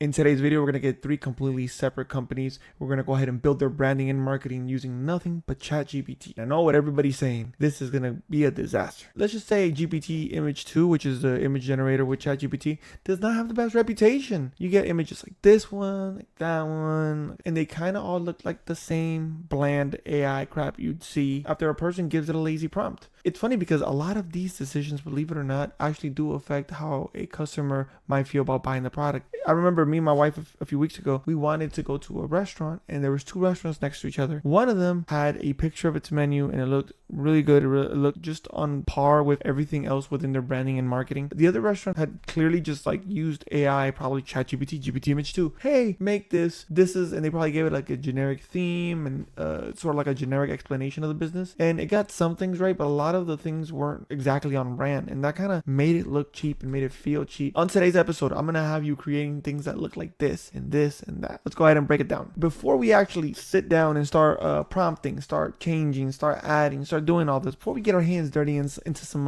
In today's video, we're going to get 3 completely separate companies. We're going to go ahead and build their branding and marketing using nothing but ChatGPT. I know what everybody's saying. This is going to be a disaster. Let's just say GPT Image 2, which is the image generator with ChatGPT, does not have the best reputation. You get images like this one, like that one, and they kind of all look like the same bland AI crap you'd see after a person gives it a lazy prompt. It's funny because a lot of these decisions, believe it or not, actually do affect how a customer might feel about buying the product. I remember me and my wife a few weeks ago, we wanted to go to a restaurant and there was 2 restaurants next to each other. One of them had a picture of its menu and it looked really good. It looked just on par with everything else within their branding and marketing. The other restaurant had clearly just like used AI, probably ChatGPT, GPT Image 2. Hey, make this. This is, and they probably gave it like a generic theme and sort of like a generic explanation of the business. And it got some things right, but a lot of the things weren't exactly on brand. And that kind of made it look cheap and made it feel cheap. On today's episode, I'm going to have you creating things that look like this and this and that. Let's go ahead and break it down. Before we actually sit down and start prompting, start changing, start adding, start doing all this, before we get our hands dirty into some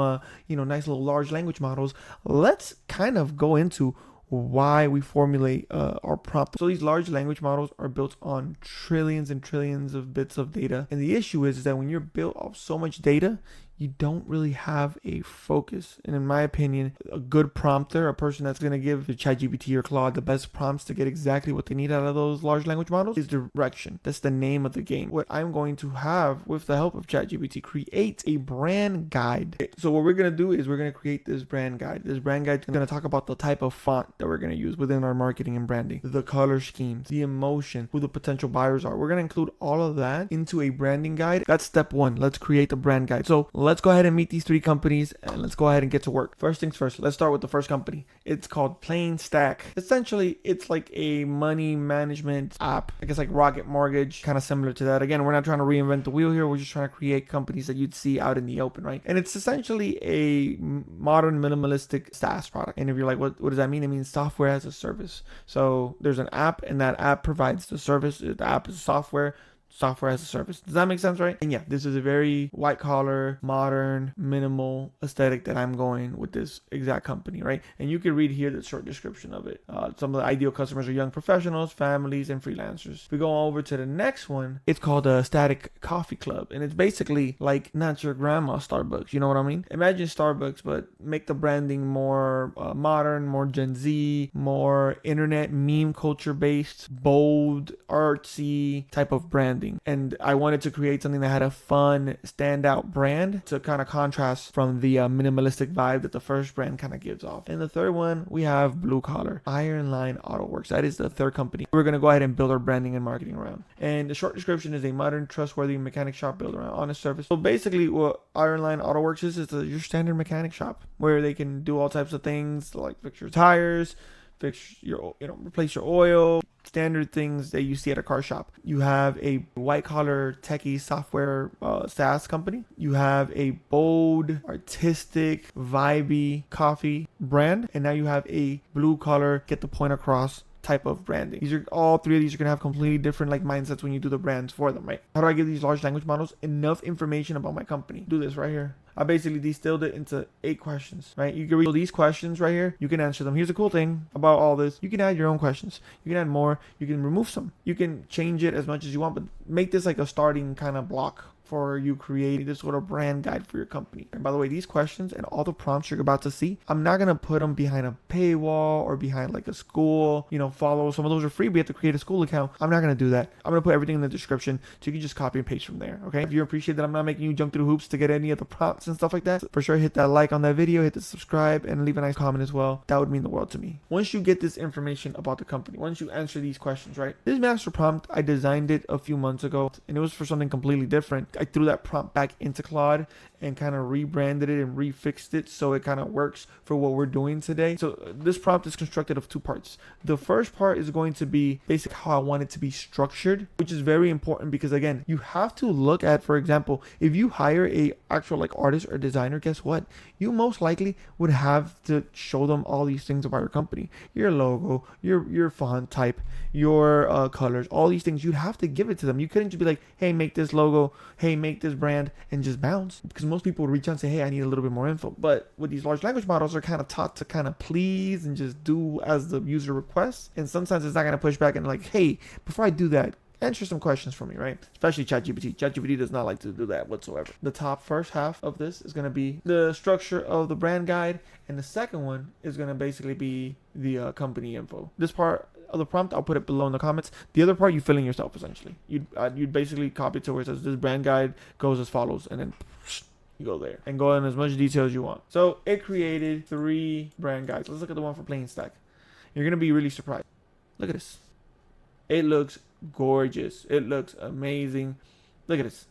nice little large language models, let's kind of go into why we formulate our prompt. So these large language models are built on trillions and trillions of bits of data. And the issue is that when you're built off so much data, you don't really have a focus. And in my opinion, a good prompter, a person that's going to give the ChatGPT or Claude the best prompts to get exactly what they need out of those large language models, is direction. That's the name of the game. What I'm going to have, with the help of ChatGPT, create a brand guide. So what we're going to do is we're going to create this brand guide. This brand guide is going to talk about the type of font that we're going to use within our marketing and branding, the color schemes, the emotion, who the potential buyers are. We're going to include all of that into a branding guide. That's step 1. Let's create the brand guide. So let's go ahead and meet these 3 companies and let's go ahead and get to work. First things first, let's start with the first company. It's called Plain Stack. Essentially, it's like a money management app. I guess like Rocket Mortgage, kind of similar to that. Again, we're not trying to reinvent the wheel here. We're just trying to create companies that you'd see out in the open, right? And it's essentially a modern minimalistic SaaS product. And if you're like, what does that mean? It means software as a service. So there's an app and that app provides the service. The app is software as a service. Does that make sense, right? And yeah, this is a very white collar, modern, minimal aesthetic that I'm going with this exact company, right? And you can read here the short description of it. Some of the ideal customers are young professionals, families, and freelancers. If we go over to the next one, it's called a Static Coffee Club. And it's basically like not your grandma's Starbucks. You know what I mean? Imagine Starbucks, but make the branding more modern, more Gen Z, more internet meme culture based, bold, artsy type of branding. And I wanted to create something that had a fun, standout brand to kind of contrast from the minimalistic vibe that the first brand kind of gives off. And the third one, we have Blue Collar, Iron Line Auto Works. That is the third company we're going to go ahead and build our branding and marketing around. And the short description is a modern, trustworthy mechanic shop built around honest service. So basically what Iron Line Auto Works is your standard mechanic shop where they can do all types of things like fix your tires, replace your oil, standard things that you see at a car shop. You have a white collar techie software SaaS company. You have a bold, artistic, vibey coffee brand. And now you have a blue collar, get the point across type of branding. These are all 3 of these are gonna have completely different like mindsets when you do the brands for them, right? How do I give these large language models enough information about my company? Do this right here. I basically distilled it into 8 questions, right? You can read these questions right here. You can answer them. Here's the cool thing about all this. You can add your own questions. You can add more. You can remove some. You can change it as much as you want, but make this like a starting kind of block for you creating this sort of brand guide for your company. And by the way, these questions and all the prompts you're about to see, I'm not going to put them behind a paywall or behind like a school, follow. Some of those are free, but you have to create a school account. I'm not going to do that. I'm going to put everything in the description so you can just copy and paste from there. Okay. If you appreciate that I'm not making you jump through hoops to get any of the prompts and stuff like that, for sure hit that like on that video, hit the subscribe, and leave a nice comment as well. That would mean the world to me. Once you get this information about the company, once you answer these questions, right? This master prompt, I designed it a few months ago and it was for something completely different. I threw that prompt back into Claude and kind of rebranded it and refixed it so it kind of works for what we're doing today. So this prompt is constructed of 2 parts. The first part is going to be basic how I want it to be structured, which is very important because again, you have to look at, for example, if you hire a actual like artist or designer, guess what? You most likely would have to show them all these things about your company, your logo, your font type, your colors, all these things. You'd have to give it to them. You couldn't just be like, hey, make this logo, hey, make this brand, and just bounce. Because most people would reach out and say, hey, I need a little bit more info. But with these large language models, they're kind of taught to kind of please and just do as the user requests. And sometimes it's not going to push back and like, hey, before I do that, answer some questions for me, right? Especially ChatGPT. ChatGPT does not like to do that whatsoever. The top first half of this is going to be the structure of the brand guide, and the second one is going to basically be the company info. This part of the prompt, I'll put it below in the comments. The other part, you fill in yourself, essentially. You'd basically copy it to where it says this brand guide goes as follows, and then you go there and go in as much detail as you want. So it created 3 brand guides. Let's look at the one for plain stack. You're going to be really surprised. Look at this. It looks gorgeous. It looks amazing. Look at this.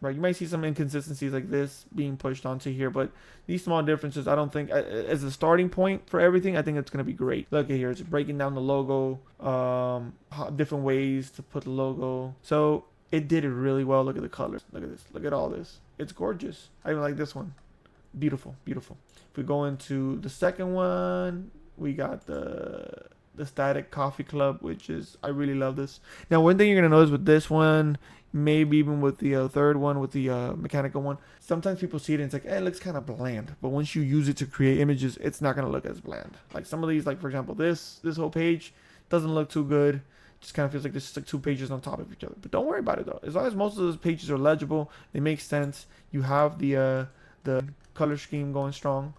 Right, you might see some inconsistencies like this being pushed onto here, but these small differences, I don't think, as a starting point for everything, I think it's going to be great. Look at here, it's breaking down the logo, different ways to put the logo. So it did it really well. Look at the colors. Look at this. Look at all this. It's gorgeous. I even like this one. Beautiful, beautiful. If we go into the second one, we got the static coffee club, which is, I really love this. Now, one thing you're gonna notice with this one, maybe even with the third one, with the mechanical one, sometimes people see it and it's like, it looks kind of bland. But once you use it to create images, it's not gonna look as bland. Like some of these, like for example, this whole page doesn't look too good. Just kind of feels like there's just like 2 pages on top of each other. But don't worry about it though. As long as most of those pages are legible, they make sense. You have the color scheme going strong,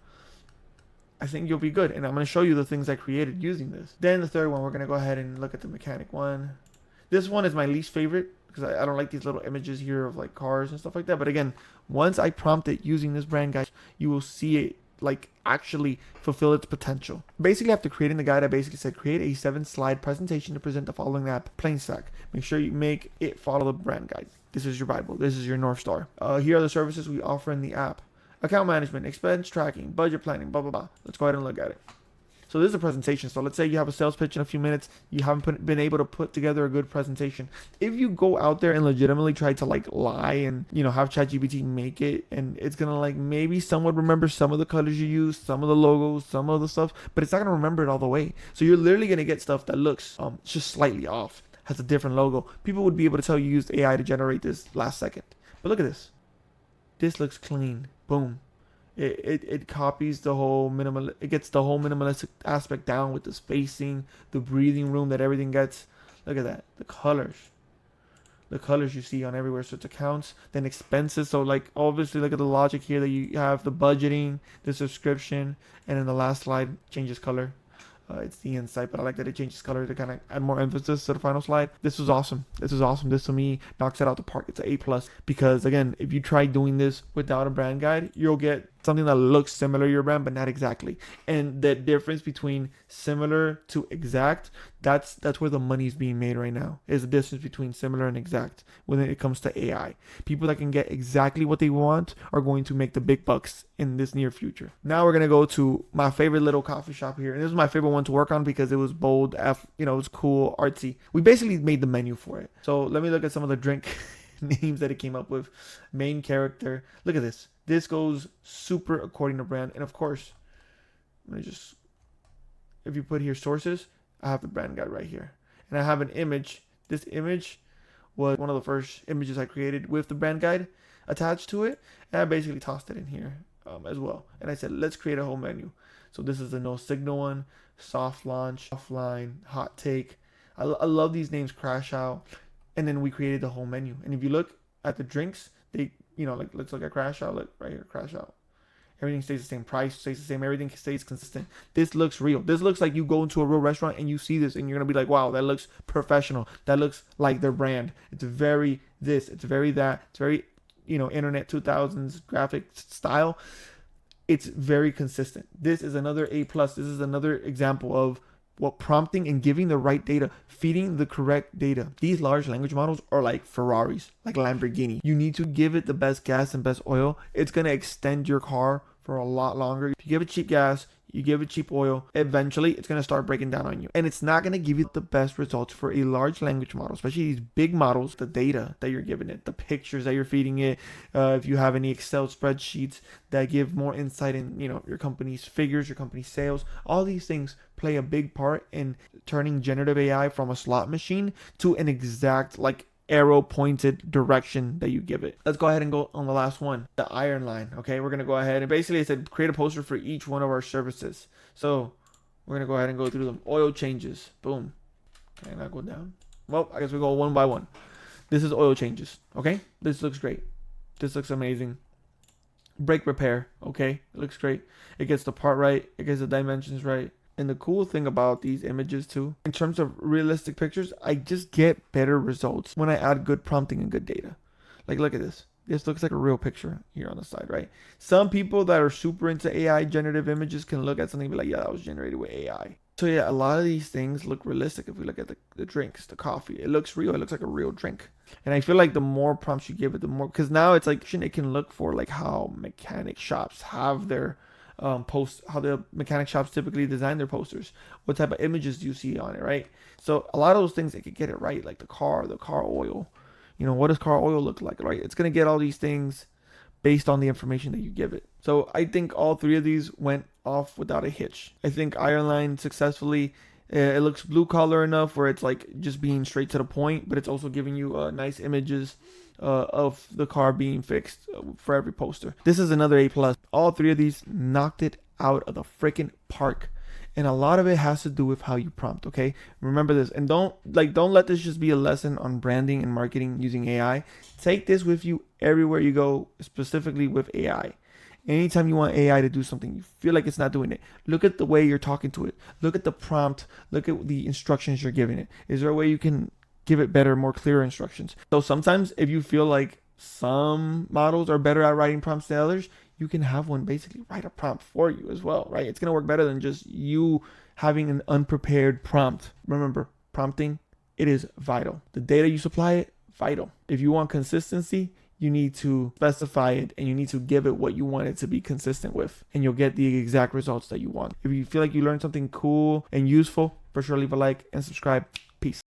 I think you'll be good. And I'm going to show you the things I created using this. Then the third one, we're going to go ahead and look at the mechanic one. This one is my least favorite because I don't like these little images here of like cars and stuff like that. But again, once I prompt it using this brand guide, you will see it like actually fulfill its potential. Basically, after creating the guide, I basically said create a 7-slide presentation to present the following app. Plain stack. Make sure you make it follow the brand guide. This is your Bible. This is your North Star. Here are the services we offer in the app. Account management, expense tracking, budget planning, blah, blah, blah. Let's go ahead and look at it. So this is a presentation. So let's say you have a sales pitch in a few minutes. You haven't been able to put together a good presentation. If you go out there and legitimately try to like lie and, have ChatGPT make it, and it's going to like maybe somewhat remember some of the colors you use, some of the logos, some of the stuff, but it's not going to remember it all the way. So you're literally going to get stuff that looks just slightly off, has a different logo. People would be able to tell you used AI to generate this last second. But look at this. This looks clean. Boom. It copies the whole it gets the whole minimalistic aspect down with the spacing, the breathing room that everything gets. Look at that. The colors you see on everywhere. So it's accounts, then expenses. So like obviously look at the logic here that you have the budgeting, the subscription, and then the last slide changes color. It's the insight, but I like that it changes color to kind of add more emphasis to the final slide. This was awesome. This to me knocks it out the park. It's an A+, because again, if you try doing this without a brand guide, you'll get something that looks similar to your brand, but not exactly. And the difference between similar to exact, that's where the money's being made right now, is the distance between similar and exact when it comes to AI. People that can get exactly what they want are going to make the big bucks in this near future. Now we're going to go to my favorite little coffee shop here. And this is my favorite one to work on because it was bold, it was cool, artsy. We basically made the menu for it. So let me look at some of the drink names that it came up with. Main character. Look at this. This goes super according to brand. And of course, if you put here sources, I have the brand guide right here. And I have an image. This image was one of the first images I created with the brand guide attached to it. And I basically tossed it in here as well. And I said, let's create a whole menu. So this is the no signal one, soft launch, offline, hot take. I love these names, crash out. And then we created the whole menu. And if you look at the drinks, they, like let's look at crash out. Look right here, crash out. Everything stays the same. Price stays the same. Everything stays consistent. This looks real. This looks like you go into a real restaurant and you see this and you're going to be like, wow, that looks professional. That looks like their brand. It's very this. It's very that. It's very, internet 2000s graphic style. It's very consistent. This is another A+. This is another example of what prompting and giving the right data, feeding the correct data. These large language models are like Ferraris, like Lamborghini. You need to give it the best gas and best oil. It's going to extend your car for a lot longer. If you give it cheap gas, you give it cheap oil, eventually it's going to start breaking down on you. And it's not going to give you the best results for a large language model, especially these big models, the data that you're giving it, the pictures that you're feeding it. If you have any Excel spreadsheets that give more insight in, your company's figures, your company's sales, all these things play a big part in turning generative AI from a slot machine to an exact, arrow pointed direction that you give it. Let's go ahead and go on the last one, the iron line. Okay, we're gonna go ahead and basically it said create a poster for each one of our services. So we're gonna go ahead and go through them. Oil changes, boom. Can I not go down? Well, I guess we go one by one. This is oil changes. Okay, this looks great. This looks amazing. Brake repair. Okay, it looks great. It gets the part right. It gets the dimensions right. And the cool thing about these images too, in terms of realistic pictures, I just get better results when I add good prompting and good data. Like, look at this. This looks like a real picture here on the side, right? Some people that are super into AI generative images can look at something and be like, yeah, that was generated with AI. So yeah, a lot of these things look realistic. If we look at the drinks, the coffee, it looks real. It looks like a real drink. And I feel like the more prompts you give it, the more, because now it's like it can look for like how mechanic shops have their post, how the mechanic shops typically design their posters. What type of images do you see on it, right? So a lot of those things, it could get it right, like the car oil. You know, what does car oil look like, right? It's going to get all these things based on the information that you give it. So I think all three of these went off without a hitch. I think Ironline successfully, it looks blue collar enough where it's like just being straight to the point, but it's also giving you nice images of the car being fixed for every poster. This is another A+. All three of these knocked it out of the freaking park. And a lot of it has to do with how you prompt, okay? Remember this. And don't let this just be a lesson on branding and marketing using AI. Take this with you everywhere you go, specifically with AI. Anytime you want AI to do something, you feel like it's not doing it, look at the way you're talking to it. Look at the prompt. Look at the instructions you're giving it. Is there a way you can give it better, more clear instructions? So sometimes if you feel like some models are better at writing prompts than others, you can have one basically write a prompt for you as well, right? It's going to work better than just you having an unprepared prompt. Remember, prompting, it is vital. The data you supply it, vital. If you want consistency, you need to specify it and you need to give it what you want it to be consistent with, and you'll get the exact results that you want. If you feel like you learned something cool and useful, for sure leave a like and subscribe.